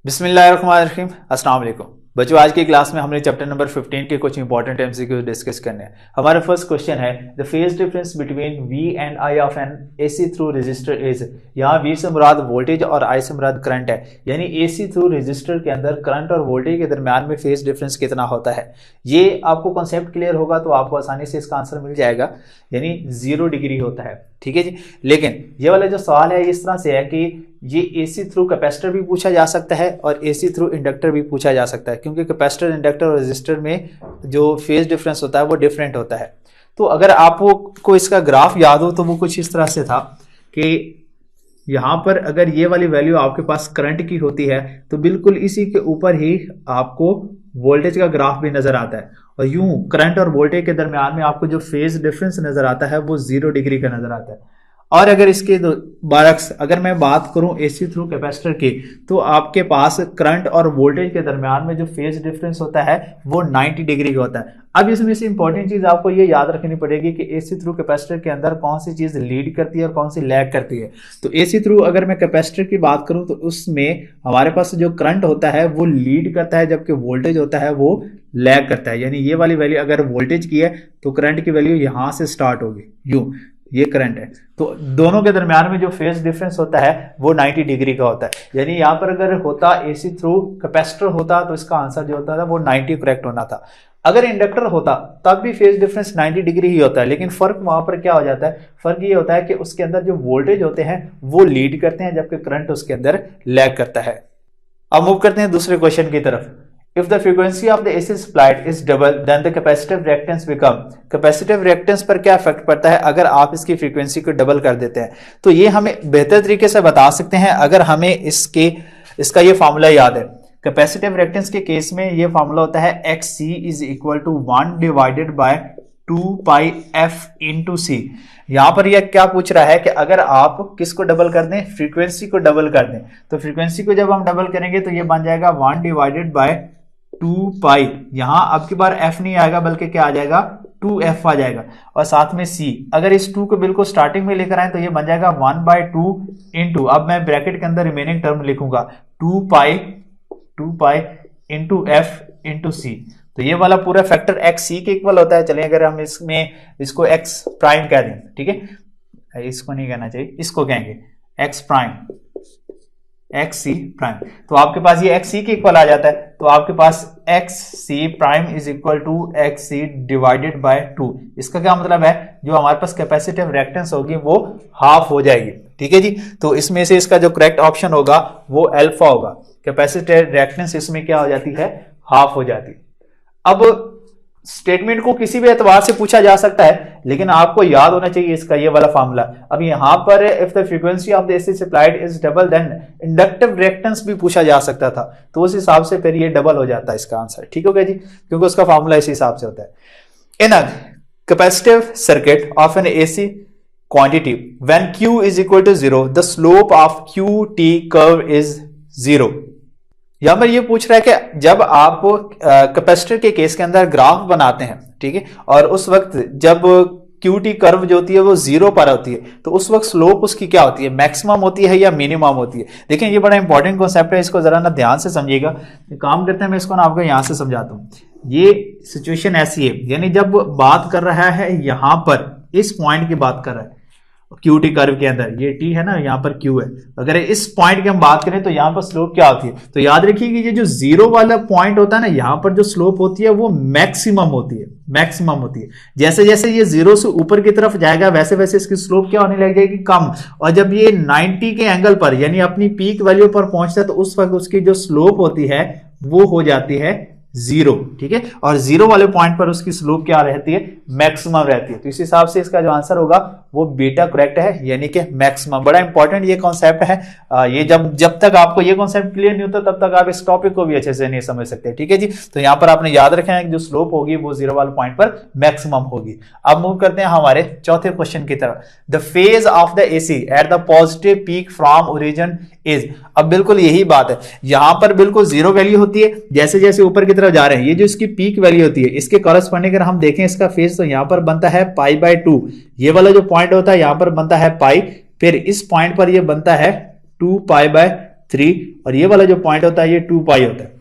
बिस्मिल्लाहिर्रहमानिर्रहीम, अस्सलाम वालेकुम बच्चों। आज की क्लास में हमने चैप्टर नंबर 15 के कुछ इंपॉर्टेंट एमसीक्यू डिस्कस करने हैं। हमारा फर्स्ट क्वेश्चन है the phase difference between V and I of an AC through resistor is. यहाँ V से मुराद वोल्टेज और I से मुराद करंट है, यानी AC थ्रू रजिस्टर के अंदर करंट और वोल्टेज के दरमियान में फेज डिफरेंस कितना होता है। ये आपको कॉन्सेप्ट क्लियर होगा तो आपको आसानी से इसका आंसर मिल जाएगा, यानी 0 डिग्री होता है। ठीक है जी। लेकिन ये वाला जो सवाल है इस तरह से है कि ये AC थ्रू कैपेसिटर भी पूछा जा सकता है और AC थ्रू इंडक्टर भी पूछा जा सकता है, क्योंकि कैपेसिटर, इंडक्टर और रेजिस्टर में जो फेज डिफरेंस होता है वो डिफरेंट होता है। तो अगर आपको इसका ग्राफ याद हो तो वो कुछ इस तरह से था कि यहाँ पर अगर ये वाली वैल्यू आपके पास करंट की होती है तो बिल्कुल इसी के ऊपर ही आपको वोल्टेज का ग्राफ भी नजर आता है, और यूं करंट और वोल्टेज के दरमियान में आपको जो फेज डिफरेंस नजर आता है वो 0 डिग्री का नजर आता है। और अगर इसके बरक्स अगर मैं बात करूं AC थ्रू कैपेसिटर की, तो आपके पास करंट और वोल्टेज के दरमियान में जो फेज डिफरेंस होता है वो 90 डिग्री का होता है। अब इसमें से इंपॉर्टेंट चीज आपको ये याद रखनी पड़ेगी कि AC थ्रू कैपेसिटर के अंदर कौन सी चीज लीड करती है और कौन सी लैग करती है। तो AC थ्रू अगर मैं कैपेसिटर की बात करूं तो उसमें हमारे पास जो करंट होता है वो लीड करता है, जबकि वोल्टेज होता है वो लैग करता है। यानी ये वाली वैल्यू अगर वोल्टेज की है तो करंट की वैल्यू यहां से स्टार्ट होगी, यूं ये करंट है। तो दोनों के दरमियान में जो फेज डिफरेंस होता है वो 90 डिग्री का होता है। यानी यहां पर अगर होता AC थ्रू कैपेसिटर होता तो इसका आंसर जो होता था वो 90 करेक्ट होना था। अगर इंडक्टर होता तब भी फेज डिफरेंस 90 डिग्री ही होता है, लेकिन फर्क वहां पर क्या हो जाता है, फर्क ये होता है कि उसके अंदर जो वोल्टेज होते हैं वो लीड करते हैं, जबकि करंट उसके अंदर लैग करता है। अब मूव करते हैं दूसरे क्वेश्चन की तरफ। If the frequency of the AC supplied is double, then the capacitive reactance become। Capacitive reactance पर क्या इफेक्ट पड़ता है अगर आप इसकी फ्रीक्वेंसी को डबल कर देते हैं। तो ये हमें बेहतर तरीके से बता सकते हैं अगर हमें इसका ये फार्मूला याद है। कैपेसिटिव रिएक्टेंस के केस में ये फार्मूला होता है XC is equal to 1 divided by 2 pi F into C। यहां पर यह क्या पूछ रहा है कि अगर आप किसको डबल कर दें, फ्रीक्वेंसी को डबल कर दें। तो फ्रीक्वेंसी को जब हम डबल करेंगे तो ये बन जाएगा 1 डिवाइडेड बाय 2 पाई। यहां अब की बार F नहीं आएगा बल्कि क्या आ जाएगा, 2F आ जाएगा, और साथ में C। अगर इस 2 को बिल्कुल स्टार्टिंग में लेकर आए तो ये बन जाएगा 1 बाय 2 इंटू, अब मैं ब्रैकेट के अंदर रिमेनिंग टर्म लिखूंगा 2 pi into F into C। तो ये वाला पूरा फैक्टर XC के इक्वल होता है। चलिए अगर हम इसको X प्राइम कह दें, ठीक है, इसको नहीं कहना चाहिए, इसको कहेंगे X प्राइम, XC प्राइम। तो आपके पास ये XC के इक्वल आ जाता है। तो आपके पास XC prime is equal to XC divided by 2। इसका क्या मतलब है, जो हमारे पास कैपेसिटिव रिएक्टेंस होगी वो हाफ हो जाएगी। ठीक है जी। तो इसमें से इसका जो करेक्ट ऑप्शन होगा वो अल्फा होगा। कैपेसिटिव रिएक्टेंस इसमें क्या हो जाती है, हाफ हो जाती है। अब स्टेटमेंट को किसी भी एतबार से पूछा जा सकता है, लेकिन आपको याद होना चाहिए इसका ये वाला फार्मूला। अब यहां पर if the frequency of the AC supplied is double then inductive reactance भी पूछा जा सकता था, तो उस हिसाब से फिर ये डबल हो जाता है इसका आंसर। ठीक हो गया जी, क्योंकि उसका फार्मूला इस हिसाब से होता है। In a capacitive circuit of an AC quantity when Q is equal to 0 the slope of QT curve is 0। यहां पर ये पूछ रहा है कि जब आप कैपेसिटर के केस के अंदर ग्राफ बनाते हैं, ठीक है, और उस वक्त जब QT कर्व जो होती है वो 0 पर होती है, तो उस वक्त स्लोप उसकी क्या होती है, मैक्सिमम होती है या मिनिमम होती है। देखें ये बड़ा इंपॉर्टेंट कॉन्सेप्ट है, इसको जरा ना ध्यान से समझिएगा। काम करते हैं, मैं इसको ना आपको यहां से समझाता हूं। ये सिचुएशन ऐसी है, यानी जब बात कर रहा है यहां पर इस पॉइंट की बात कर रहा है QT कर्व के अंदर, ये T है ना, यहाँ पर Q है। अगर इस पॉइंट की हम बात करें तो यहाँ पर स्लोप क्या होती है, तो याद रखिए कि ये जो 0 वाला पॉइंट होता है ना, यहाँ पर जो स्लोप होती है वो मैक्सिमम होती है, मैक्सिमम होती है। जैसे जैसे ये 0 से ऊपर की तरफ जाएगा वैसे वैसे इसकी स्लोप क्या होने लग जाएगी, कम। और जब ये 90 के एंगल पर यानी अपनी पीक वैल्यू पर पहुंचता है तो उस वक्त उसकी जो स्लोप होती है वो हो जाती है 0। ठीक है, और 0 वाले पॉइंट पर उसकी स्लोप क्या रहती है, मैक्सिमम रहती है। तो इस हिसाब से इसका जो आंसर होगा वो बीटा करेक्ट है, यानी कि मैक्सिमम। बड़ा इंपॉर्टेंट ये कॉन्सेप्ट है। ये जब तक आपको ये कॉन्सेप्ट क्लियर नहीं होता तब तक आप इस टॉपिक को भी अच्छे से नहीं समझ सकते। ठीक है जी। तो यहां पर आपने याद रखना है कि जो स्लोप होगी वो 0 वाले पॉइंट पर मैक्सिमम होगी। अब मूव करते हैं हमारे चौथे क्वेश्चन की तरफ। The phase of the AC at the positive peak from origin is. अब बिल्कुल यही बात है, यहां पर बिल्कुल 0 वैल्यू होती है, जैसे जैसे ऊपर की तरफ जा रहे हैं ये जो इसकी पीक वैल्यू होती है इसके कॉरेस्पॉन्डिंग अगर हम देखें इसका फेज, तो यहां पर बनता है पाई बाय 2। ये वाला जो पॉइंट होता है यहां पर बनता है पाई, फिर इस पॉइंट पर ये बनता है 2 पाई बाय 3 और ये वाला जो पॉइंट होता है ये 2 पाई होता है।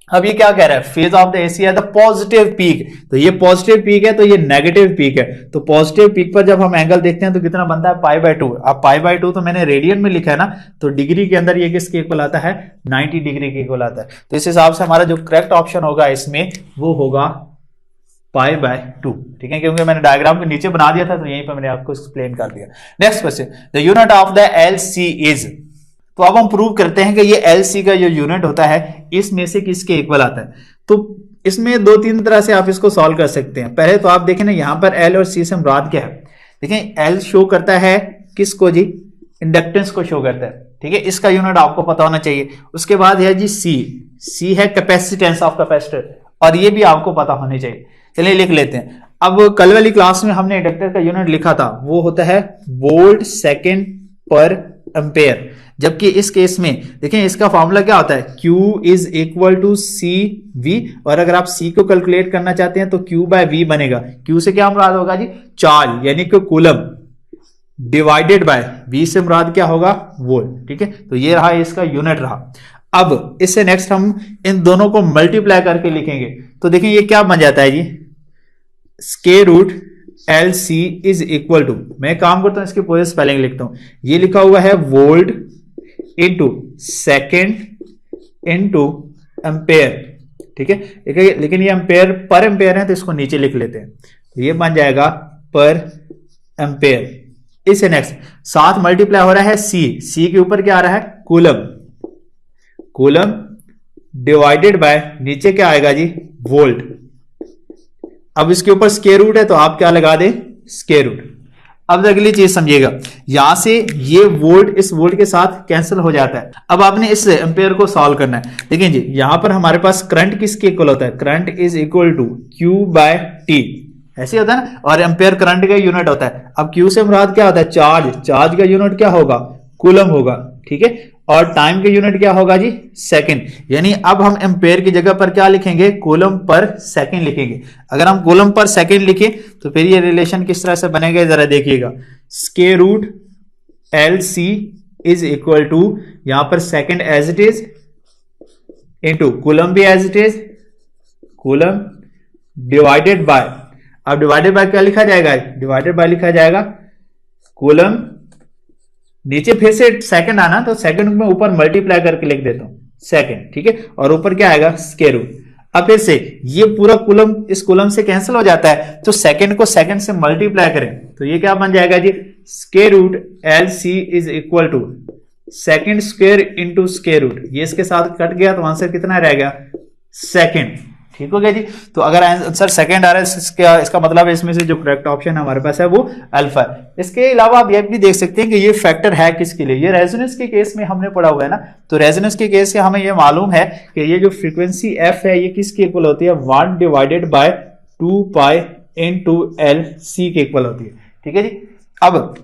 अब ये क्या कह रहा है, phase of the AC at the positive peak, तो ये पॉजिटिव पीक है तो ये नेगेटिव पीक है, तो पॉजिटिव पीक पर जब हम एंगल देखते हैं तो कितना बनता है π/2। अब π/2 तो मैंने रेडियन में लिखा है ना, तो डिग्री के अंदर ये किसके इक्वल आता है, 90 डिग्री के इक्वल आता है। तो इस हिसाब से हमारा जो करेक्ट ऑप्शन होगा इसमें वो होगा π/2, ठीक है, क्योंकि मैंने डायग्राम को नीचे बना दिया था तो यहीं पर मैंने आपको एक्सप्लेन कर दिया। Next question, the unit of the LC is, तो अब हम प्रूव करते हैं कि ये LC का जो यूनिट होता है इसमें से किसके इक्वल आता है। तो इसमें 2-3 तरह से आप इसको सॉल्व कर सकते हैं। पहले तो आप देखें ना, यहां पर L और C से मुराद क्या है, देखें L शो करता है किसको जी, इंडक्टेंस को शो करता है, ठीक है, इसका यूनिट आपको पता होना चाहिए। उसके बाद है जी C है कैपेसिटेंस ऑफ कैपेसिटर, और ये भी आपको पता होनी चाहिए। चलिए लिख लेते हैं। अब कल वाली क्लास में हमने इंडक्टर का यूनिट लिखा था, वो होता है वोल्ट सेकेंड पर एम्पेयर, जबकि इस केस में देखें इसका फॉर्मूला क्या होता है, Q is equal to CV, और अगर आप C को कैलकुलेट करना चाहते हैं तो Q/V बनेगा। Q से क्या मुराद होगा जी, चार्ज यानी कि कूलम, डिवाइडेड बाय V से मुराद क्या होगा, वोल्ट, ठीक है। तो ये रहा इसका यूनिट रहा। अब इससे नेक्स्ट हम इन दोनों को मल्टीप्लाई करके लिखेंगे, तो देखें ये क्या बन जाता है जी, square root LC is equal to, मैं काम करता हूं इसकी पूरी स्पेलिंग लिखता हूं, ये लिखा हुआ है volt into second into ampere, ठीक है, लेकिन ये एम्पेयर पर एम्पेयर है तो इसको नीचे लिख लेते हैं, तो ये बन जाएगा पर एम्पेयर। इससे नेक्स्ट साथ मल्टीप्लाई हो रहा है C के ऊपर क्या आ रहा है, कूलम डिवाइडेड बाय नीचे क्या आएगा जी, वोल्ट। अब इसके ऊपर स्क्वायर रूट है तो आप क्या लगा दें, स्क्वायर रूट। अब अगली चीज समझिएगा, यहां से ये वोल्ट इस वोल्ट के साथ कैंसिल हो जाता है। अब आपने इस एम्पेयर को सॉल्व करना है। देखिए जी, यहां पर हमारे पास करंट किसके इक्वल होता है, current is equal to Q/T, ऐसे होता है ना, और एम्पेयर करंट का यूनिट होता है। अब Q से मुराद क्या होता है, चार्ज का यूनिट क्या होगा, कूलम होगा, ठीक है, और टाइम के यूनिट क्या होगा जी, सेकंड। यानी अब हम एम्पेयर की जगह पर क्या लिखेंगे, कूलम पर सेकंड लिखेंगे। अगर हम कूलम पर सेकंड लिखें तो फिर ये रिलेशन किस तरह से बनेगा, जरा देखिएगा, square root LC is equal to, यहां पर second as it is into coulomb भी as it is, coulomb divided by, अब डिवाइडेड बाय क्या लिखा जाएगा, डिवाइडेड बाय लिखा जाएगा कूलम, नीचे फिर से सेकंड आना तो सेकंड में ऊपर मल्टीप्लाई करके लिख देता हूं सेकंड, ठीक है, और ऊपर क्या आएगा, स्क्वायर रूट। अब फिर से ये पूरा कूलम इस कूलम से कैंसिल हो जाता है, तो सेकंड को सेकंड से मल्टीप्लाई करें तो ये क्या बन जाएगा जी, square root LC is equal to second square into square root, ये इसके साथ कट गया तो आंसर कितना रह गया, सेकंड, ठीक हो गया जी। तो अगर आंसर सेकंड आ रहा है इसका मतलब है इसमें से जो करेक्ट ऑप्शन हमारे पास है वो अल्फा है। इसके अलावा आप ये भी देख सकते हैं कि ये फैक्टर है किसके लिए, ये रेजोनेंस के केस में हमने पढ़ा हुआ है ना, तो रेजोनेंस के केस से हमें ये मालूम है कि ये जो फ्रीक्वेंसी f है ये किसके इक्वल होती है, 1 divided by 2 pi into LC के इक्वल होती है, ठीक है जी। अब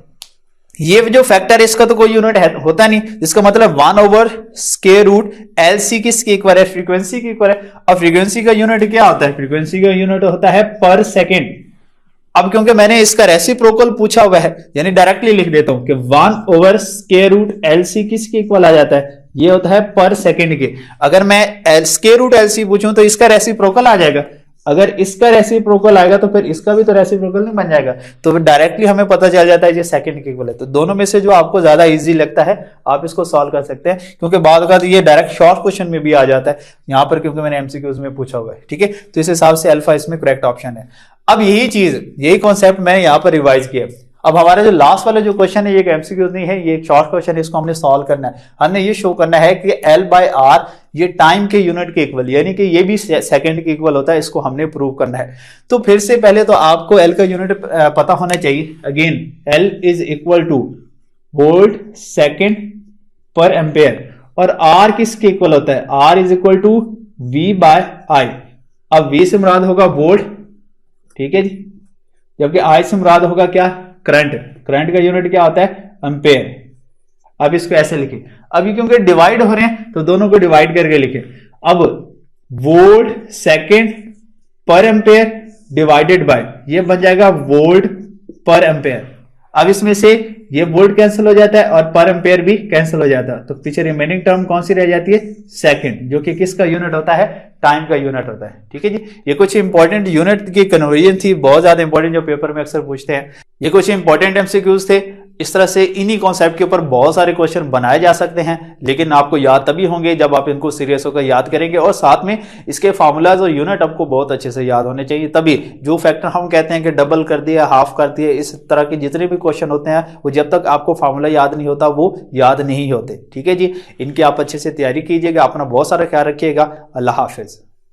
ये जो फैक्टर है इसका तो कोई यूनिट होता नहीं, इसका मतलब 1 ओवर स्क्वायर रूट LC किसके इक्वल है, फ्रीक्वेंसी के इक्वल है। अब फ्रीक्वेंसी का यूनिट क्या होता है, फ्रीक्वेंसी का यूनिट होता है पर सेकंड। अब क्योंकि मैंने इसका रेसिप्रोकल पूछा हुआ है, यानी डायरेक्टली लिख देता हूं कि 1 ओवर स्क्वायर रूट LC किसके इक्वल आ जाता है, ये होता है पर सेकंड के। अगर मैं स्क्वायर रूट LC पूछूं तो इसका रेसिप्रोकल आ जाएगा, अगर इसका रेसिप्रोकल आएगा तो फिर इसका भी तो रेसिप्रोकल नहीं बन जाएगा, तो डायरेक्टली हमें पता चल जाता है ये सेकंड के इक्वल है। तो दोनों में से जो आपको ज्यादा इजी लगता है आप इसको सॉल्व कर सकते हैं, क्योंकि बाद का ये डायरेक्ट शॉर्ट क्वेश्चन में भी आ जाता है यहाँ पर, क्योंकि मैंने एमसीक्यूज में पूछा हुआ है, ठीक है। तो इस हिसाब से अल्फा इसमें करेक्ट ऑप्शन है। अब यही कॉन्सेप्ट मैंने यहाँ पर रिवाइज किया। अब हमारा जो लास्ट वाला जो क्वेश्चन है ये एक एमसीक्यूज नहीं है, ये एक शॉर्ट क्वेश्चन है, इसको हमने सॉल्व करना है। हमने ये शो करना है कि L/R ये टाइम के यूनिट के इक्वल, यानी कि ये भी सेकंड के इक्वल होता है, इसको हमने प्रूव करना है। तो फिर से पहले तो आपको L का यूनिट पता होना चाहिए। Again L is equal two volt second per ampere, और R किसके इक्वल होता है, R is equal to V/I। अब V से मुराद होगा वोल्ट, ठीक है जी, जबकि I से मुराद होगा क्या, करंट। करंट का यूनिट क्या होता है, एम्पेयर। अब इसको ऐसे लिखे, अभी क्योंकि डिवाइड हो रहे हैं तो दोनों को डिवाइड करके लिखे। अब volt second per ampere divided by, ये बन जाएगा वोल्ट पर एम्पेयर। अब इसमें से ये वोल्ट कैंसिल हो जाता है और पर एम्पेयर भी कैंसिल हो जाता है, तो पीछे रिमेनिंग टर्म कौन सी रह जाती है, सेकंड, जो कि किसका यूनिट होता है, टाइम का यूनिट होता है। ठीक है जी, ये कुछ इंपॉर्टेंट यूनिट की कन्वर्जन थी, बहुत ज्यादा इंपॉर्टेंट, जो पेपर में अक्सर पूछते हैं। ये कुछ इंपॉर्टेंट एमसीक्यूज थे। इस तरह से इन्हीं कॉन्सेप्ट के ऊपर बहुत सारे क्वेश्चन बनाए जा सकते हैं, लेकिन आपको याद तभी होंगे जब आप इनको सीरियस होकर याद करेंगे, और साथ में इसके फार्मूलाज और यूनिट आपको बहुत अच्छे से याद होने चाहिए। तभी जो फैक्टर हम कहते हैं कि डबल कर दिया, हाफ कर दिया, इस तरह के जितने भी क्वेश्चन होते हैं वो जब तक आपको फार्मूला याद नहीं होता वो याद नहीं होते। ठीक है जी, इनकी आप अच्छे से तैयारी कीजिएगा। अपना बहुत सारा ख्याल रखिएगा। अल्लाह हाफिज।